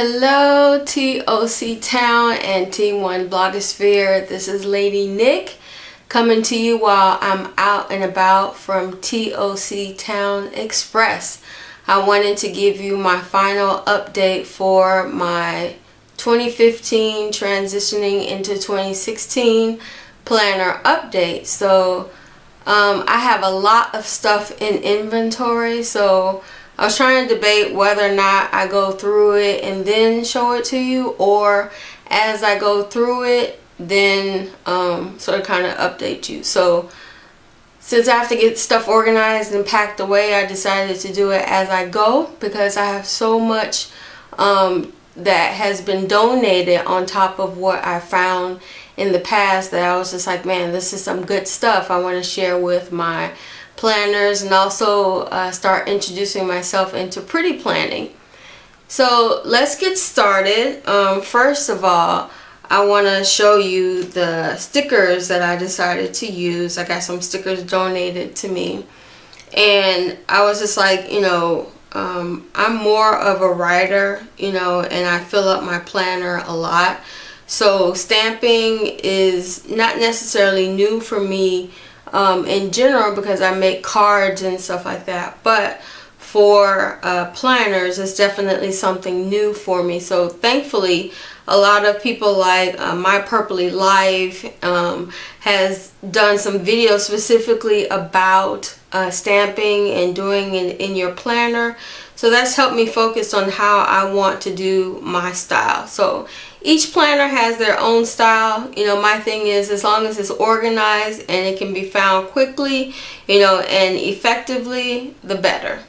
Hello TOC Town and Team 1 Blogosphere. This is Lady Nick coming to you while I'm out and about from TOC Town Express. I wanted to give you my final update for my 2015 transitioning into 2016 planner update. So I have a lot of stuff in inventory, so I was trying to debate whether or not I go through it and then show it to you, or as I go through it then sort of kind of update you. So since I have to get stuff organized and packed away, I decided to do it as I go because I have so much that has been donated on top of what I found in the past that I was just like, man, this is some good stuff I want to share with my planners, and also start introducing myself into pretty planning. So let's get started. First of all, I want to show you the stickers that I decided to use. I got some stickers donated to me, and I was just like, I'm more of a writer, and I fill up my planner a lot. So stamping is not necessarily new for me in general because I make cards and stuff like that, but for planners it's definitely something new for me. So thankfully a lot of people like My Purpley Life has done some videos specifically about stamping and doing it in your planner. So that's helped me focus on how I want to do my style. So each planner has their own style. My thing is, as long as it's organized and it can be found quickly, and effectively, the better.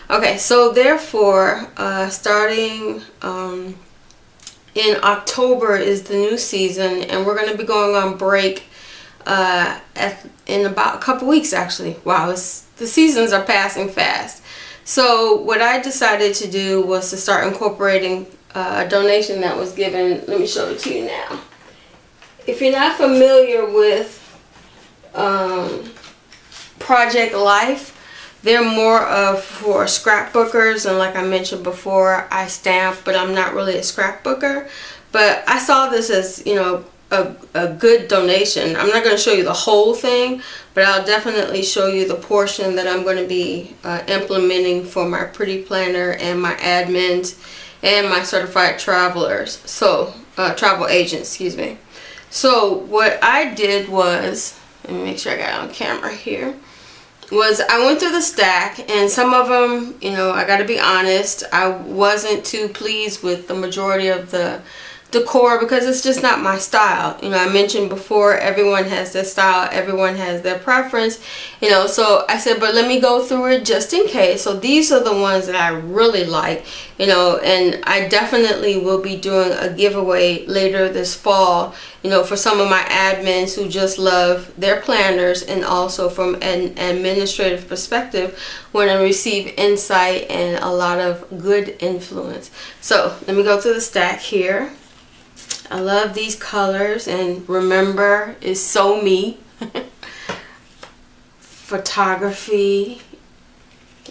Okay, so therefore, starting in October is the new season, and we're going to be going on break in about a couple weeks actually. Wow, the seasons are passing fast. So what I decided to do was to start incorporating a donation that was given. Let me show it to you now. If you're not familiar with Project Life, they're more of for scrapbookers, and like I mentioned before, I stamp, but I'm not really a scrapbooker. But I saw this as a good donation. I'm not going to show you the whole thing, but I'll definitely show you the portion that I'm going to be implementing for my pretty planner and my admins and my certified travelers, so travel agents, excuse me. So what I did was, let me make sure I got it on camera here, was I went through the stack, and some of them, I got to be honest, I wasn't too pleased with the majority of the decor because it's just not my style. I mentioned before, everyone has their style, everyone has their preference, so I said, but let me go through it just in case. So these are the ones that I really like, and I definitely will be doing a giveaway later this fall, for some of my admins who just love their planners, and also from an administrative perspective want to receive insight and a lot of good influence. So let me go through the stack here. I love these colors, and remember, it's so me. Photography,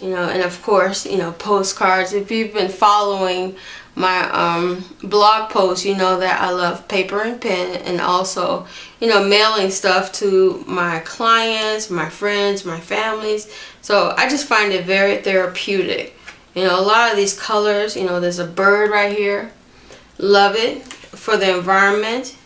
and of course, postcards. If you've been following my blog posts, you know that I love paper and pen, and also, mailing stuff to my clients, my friends, my families. So I just find it very therapeutic. A lot of these colors, there's a bird right here. Love it. For the environment,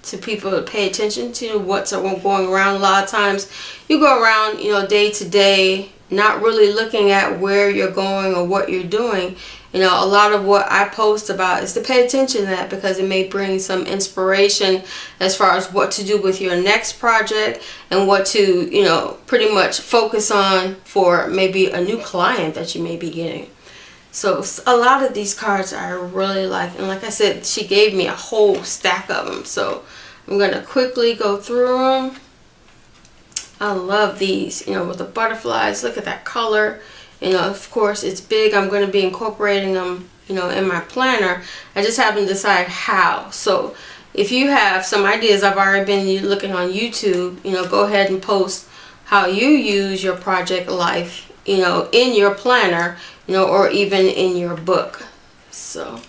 to people to pay attention to what's going around. A lot of times you go around, day to day, not really looking at where you're going or what you're doing. A lot of what I post about is to pay attention to that, because it may bring some inspiration as far as what to do with your next project and what to, pretty much focus on for maybe a new client that you may be getting. So a lot of these cards I really like, and like I said, she gave me a whole stack of them, so I'm going to quickly go through them. I love these, with the butterflies. Look at that color. Of course it's big. I'm going to be incorporating them, in my planner. I just haven't decided how. So if you have some ideas, I've already been looking on YouTube, go ahead and post how you use your Project Life, in your planner, or even in your book. So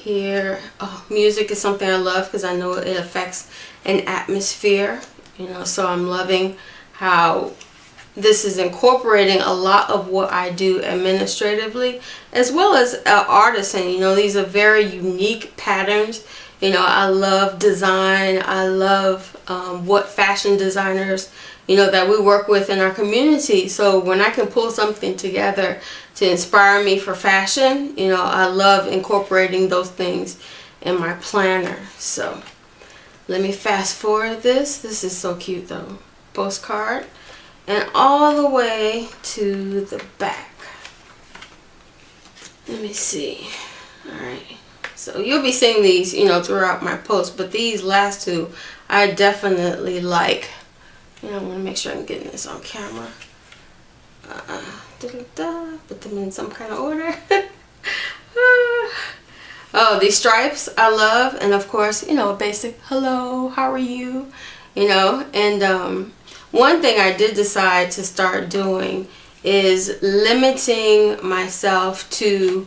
here, music is something I love because I know it affects an atmosphere, you know, so I'm loving how this is incorporating a lot of what I do administratively as well as artisan. You know, these are very unique patterns. You know, I love design. I love what fashion designers, you know, that we work with in our community. So when I can pull something together to inspire me for fashion, you know, I love incorporating those things in my planner. So let me fast forward this. This is so cute though. Postcard. And all the way to the back. Let me see. Alright. So you'll be seeing these, you know, throughout my posts. But these last two, I definitely like. You know, I'm going to make sure I'm getting this on camera. Put them in some kind of order. Oh, these stripes I love. And of course, you know, a basic hello, how are you? You know, and one thing I did decide to start doing is limiting myself to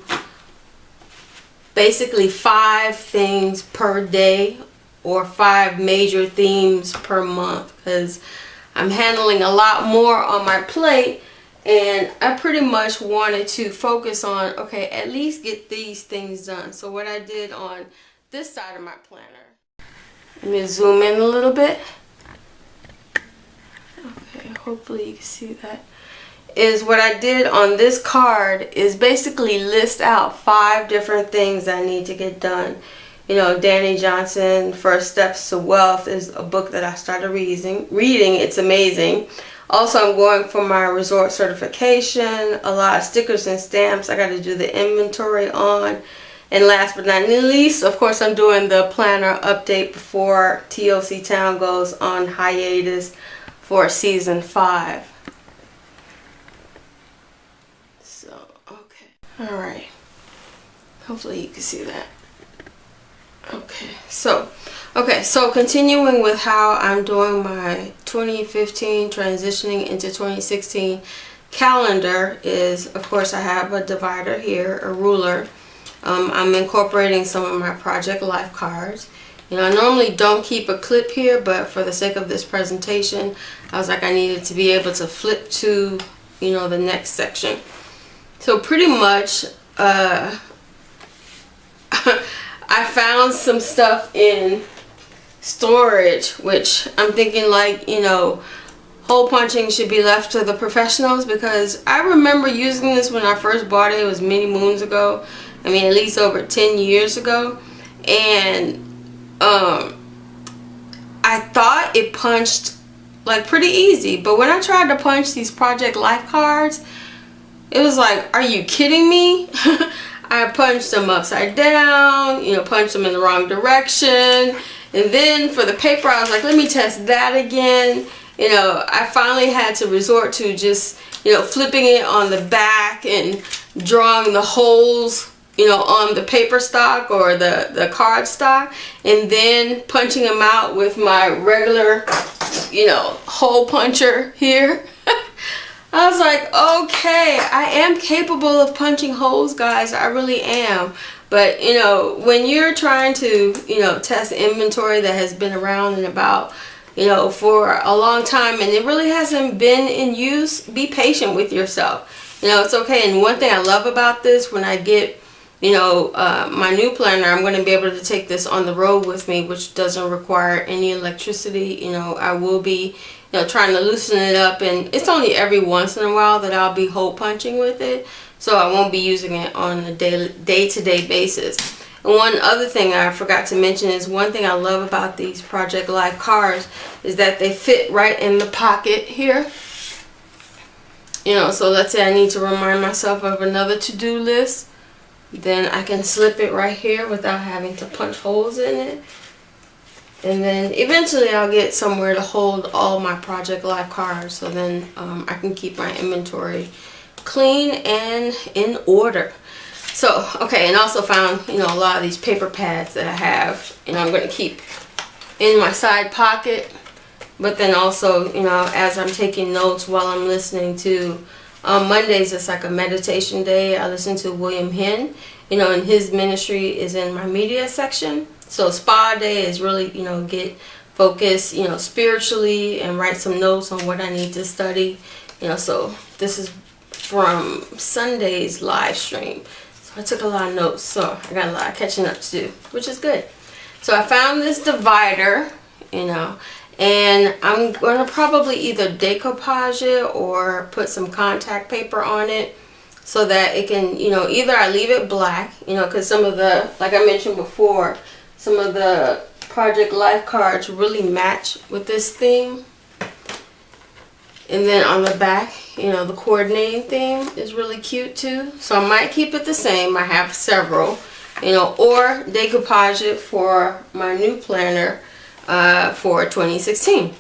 basically 5 things per day or 5 major themes per month, because I'm handling a lot more on my plate and I pretty much wanted to focus on, okay, at least get these things done. So what I did on this side of my planner, let me zoom in a little bit. Okay, hopefully you can see that. Is what I did on this card is basically list out 5 different things I need to get done. You know, Danny Johnson, First Steps to Wealth is a book that I started reading. It's amazing. Also, I'm going for my resort certification, a lot of stickers and stamps I got to do the inventory on. And last but not least, of course, I'm doing the planner update before TOC Town goes on hiatus for season 5. So, okay. Alright. Hopefully you can see that. Okay, so continuing with how I'm doing my 2015 transitioning into 2016 calendar is, of course, I have a divider here, a ruler. I'm incorporating some of my project life cards. You know, I normally don't keep a clip here, but for the sake of this presentation, I was like, I needed to be able to flip to, you know, the next section. So pretty much, I found some stuff in storage, which I'm thinking, like, you know, hole punching should be left to the professionals, because I remember using this when I first bought it. It was many moons ago. I mean, at least over 10 years ago. And I thought it punched like pretty easy, but when I tried to punch these project life cards, it was like, are you kidding me? I punched them upside down, you know, punched them in the wrong direction. And then for the paper, I was like, let me test that again. You know, I finally had to resort to just, you know, flipping it on the back and drawing the holes, you know, on the paper stock or the card stock, and then punching them out with my regular, you know, hole puncher here. I was like, okay, I am capable of punching holes, guys. I really am. But, you know, when you're trying to, you know, test inventory that has been around and about, you know, for a long time and it really hasn't been in use, be patient with yourself. You know, it's okay. And one thing I love about this, when I get, you know, my new planner, I'm going to be able to take this on the road with me, which doesn't require any electricity. You know, I will be, you know, trying to loosen it up, and it's only every once in a while that I'll be hole punching with it, so I won't be using it on a day-to-day basis. And one other thing I forgot to mention is, one thing I love about these Project Life cards is that they fit right in the pocket here. You know, so let's say I need to remind myself of another to-do list, then I can slip it right here without having to punch holes in it. And then eventually I'll get somewhere to hold all my Project Life cards, so then I can keep my inventory clean and in order. So, okay, and also found, you know, a lot of these paper pads that I have, you know, I'm going to keep in my side pocket. But then also, you know, as I'm taking notes while I'm listening to On Mondays, it's like a meditation day. I listen to William Hinn, and his ministry is in my media section. So spa day is really, get focused, spiritually, and write some notes on what I need to study. So this is from Sunday's live stream. So I took a lot of notes, so I got a lot of catching up to do, which is good. So I found this divider, and I'm going to probably either decoupage it or put some contact paper on it so that it can, either I leave it black, because some of the, like I mentioned before, some of the Project Life cards really match with this theme. And then on the back, the coordinating theme is really cute too. So I might keep it the same. I have several, or decoupage it for my new planner for 2016.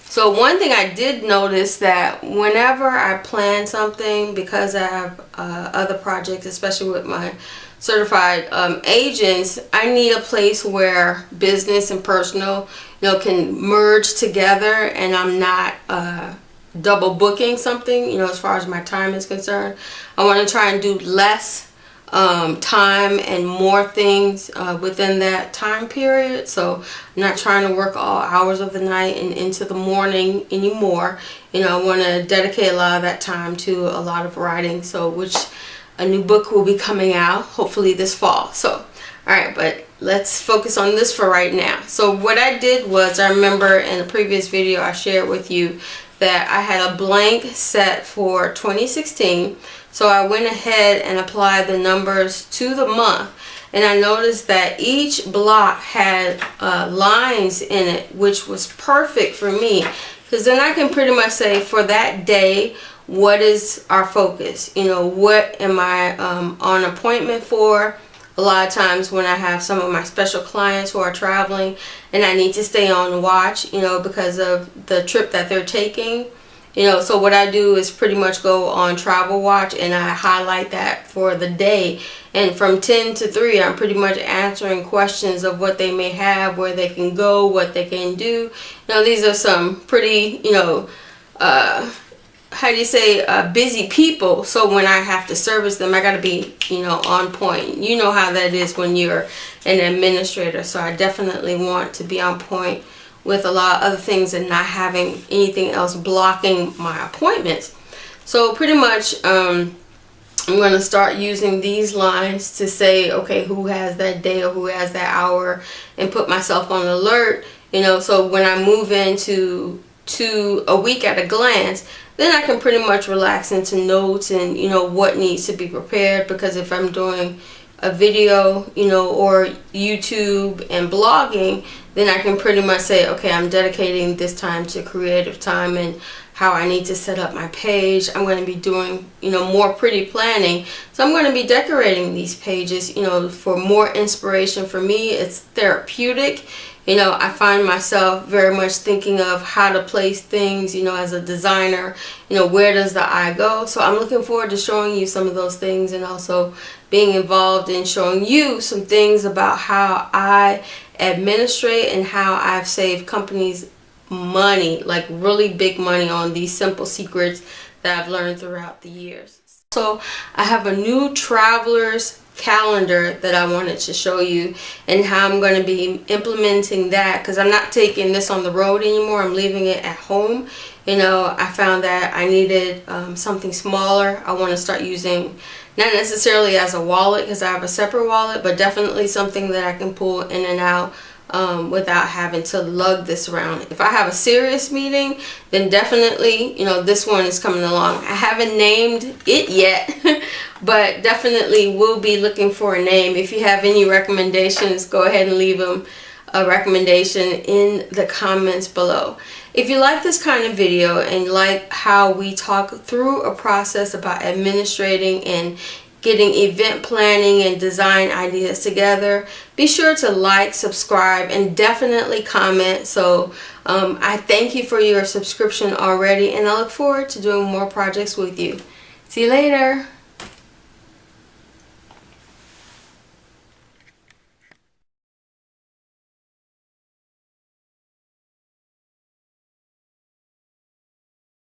So one thing I did notice that whenever I plan something, because I have other projects, especially with my certified agents, I need a place where business and personal, can merge together, and I'm not double booking something, as far as my time is concerned. I want to try and do less time and more things within that time period. So I'm not trying to work all hours of the night and into the morning anymore. I want to dedicate a lot of that time to a lot of writing, so which a new book will be coming out hopefully this fall. So alright, but let's focus on this for right now. So what I did was, I remember in a previous video I shared with you that I had a blank set for 2016. So I went ahead and applied the numbers to the month, and I noticed that each block had lines in it, which was perfect for me, because then I can pretty much say for that day, what is our focus? What am I on appointment for? A lot of times when I have some of my special clients who are traveling and I need to stay on watch, because of the trip that they're taking, so what I do is pretty much go on travel watch, and I highlight that for the day. And from 10 to 3, I'm pretty much answering questions of what they may have, where they can go, what they can do. These are some pretty, busy people. So when I have to service them, I got to be, on point. You know how that is when you're an administrator. So I definitely want to be on point with a lot of other things and not having anything else blocking my appointments. So pretty much, I'm going to start using these lines to say, okay, who has that day or who has that hour, and put myself on alert, so when I move into a week at a glance, then I can pretty much relax into notes and what needs to be prepared. Because if I'm doing a video, or YouTube and blogging, then I can pretty much say, okay, I'm dedicating this time to creative time and how I need to set up my page. I'm going to be doing, more pretty planning. So I'm going to be decorating these pages, for more inspiration for me. It's therapeutic. I find myself very much thinking of how to place things, as a designer, where does the eye go? So I'm looking forward to showing you some of those things, and also being involved in showing you some things about how I administrate and how I've saved companies money, like really big money, on these simple secrets that I've learned throughout the years. So I have a new traveler's calendar that I wanted to show you, and how I'm going to be implementing that, because I'm not taking this on the road anymore. I'm leaving it at home. I found that I needed something smaller. I want to start using, not necessarily as a wallet because I have a separate wallet, but definitely something that I can pull in and out without having to lug this around. If I have a serious meeting, then definitely, this one is coming along. I haven't named it yet, but definitely will be looking for a name. If you have any recommendations, go ahead and leave them a recommendation in the comments below. If you like this kind of video and like how we talk through a process about administrating and getting event planning and design ideas together, be sure to like, subscribe, and definitely comment. So I thank you for your subscription already, and I look forward to doing more projects with you. See you later.